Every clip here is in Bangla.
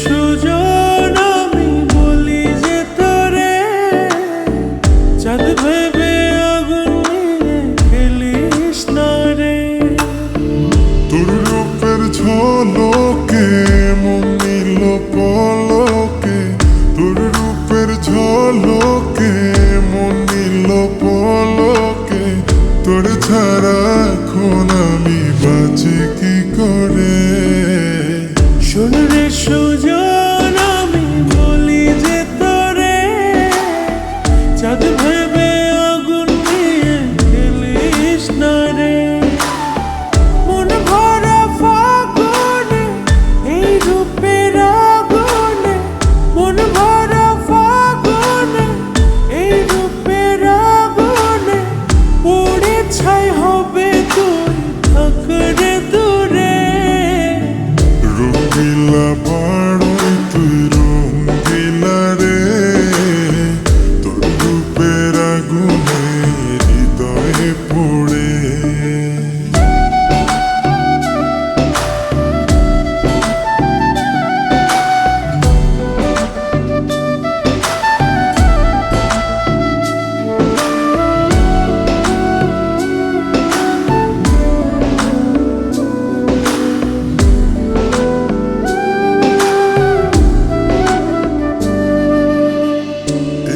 সুজন আমি বলি যে তোরে, চাঁদ ভেবে আগুন নিয়ে খেলিস না রে। তোর রূপের ঝলকে মন নিল পলকে, তোর রূপের ঝলকে মন নিল পলকে। তোর ছাড়া এখন আমি বাঁচি কি করে? শোন রে সুজন আমি বলি যে তোরে, চাঁদ ভেবে আগুন নিয়ে খেলিস না রে। মন ভরা ফাগুনে এই রূপের আগুনে, মন ভরা ফাগুনে এই রূপের আগুনে, পুড়ে ছাই হবে তুই থাক রে দূরে। রঙ্গিলা বাড়ই তুই রঙ্গিলা রে, তোর রূপের আগুনে হৃদয়ে পড়ে।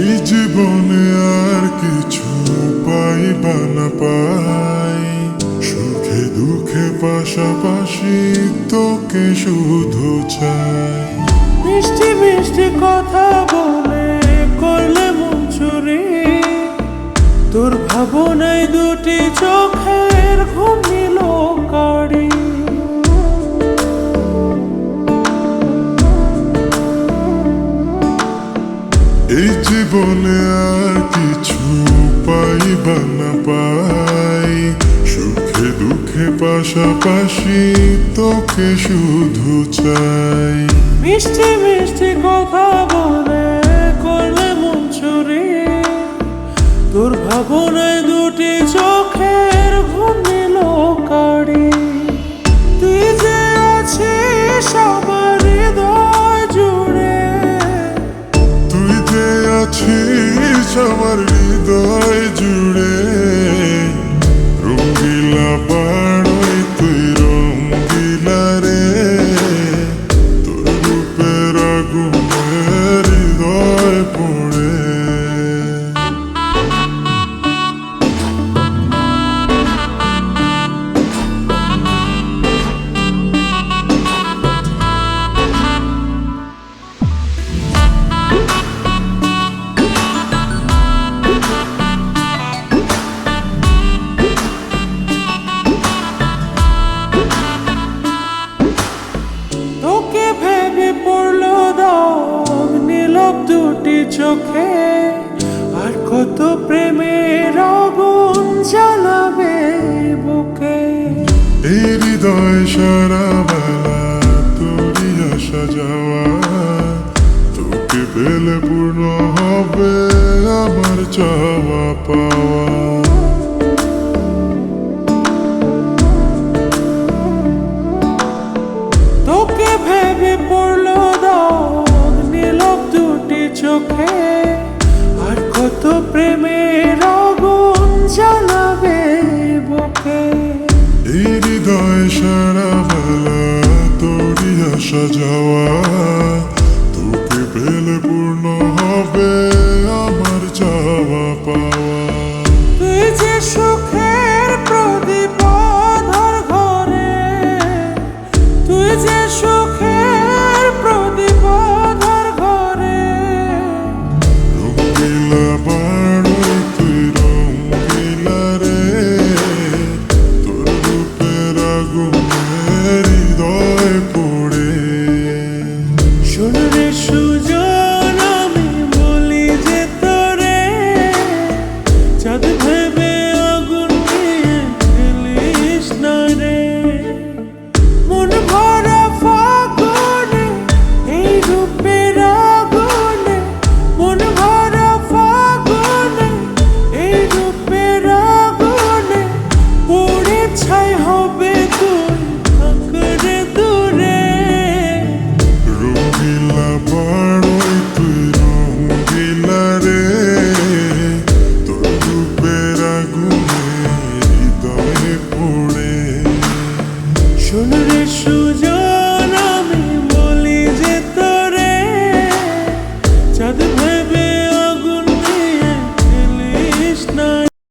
এই জীবনে আর কিছু পাইবা না পাই, সুখে দুঃখে পাশাপাশি তোকে শুধু চাই। মিষ্টি মিষ্টি কথা বলে করলে মন চুরি, তোর ভাবনায় দুটি চোখের ঘুম নিল কাড়ি। এই জীবনে আর কিছু পাইবা না পাই, সুখে দুঃখে পাশাপাশি তোকে শুধু চাই। মিষ্টি মিষ্টি কথা বলে করলে মন চুরি, তোর ভাবনায় দুটি চোখের ঘুম নিল কাড়ি। তুই যে আছিস আমার হৃদয় জুড়ে, তুই যে আছিস আমার হৃদয় জুড়ে। রঙ্গিলা বাড়ই তুই রঙ্গিলা রে, তোর রূপের আগুনে হৃদয় পড়ে। তোকে ভেবে পড়লো দাগ নীলব দুটি চোখে, আর কত প্রেমের আগুন জ্বালাবে বুকে। এই হৃদয় সারা বেলা তোরই আসা যাওয়া, তোকে পেলে পূর্ণ হবে আমার চাওয়া পাওয়া।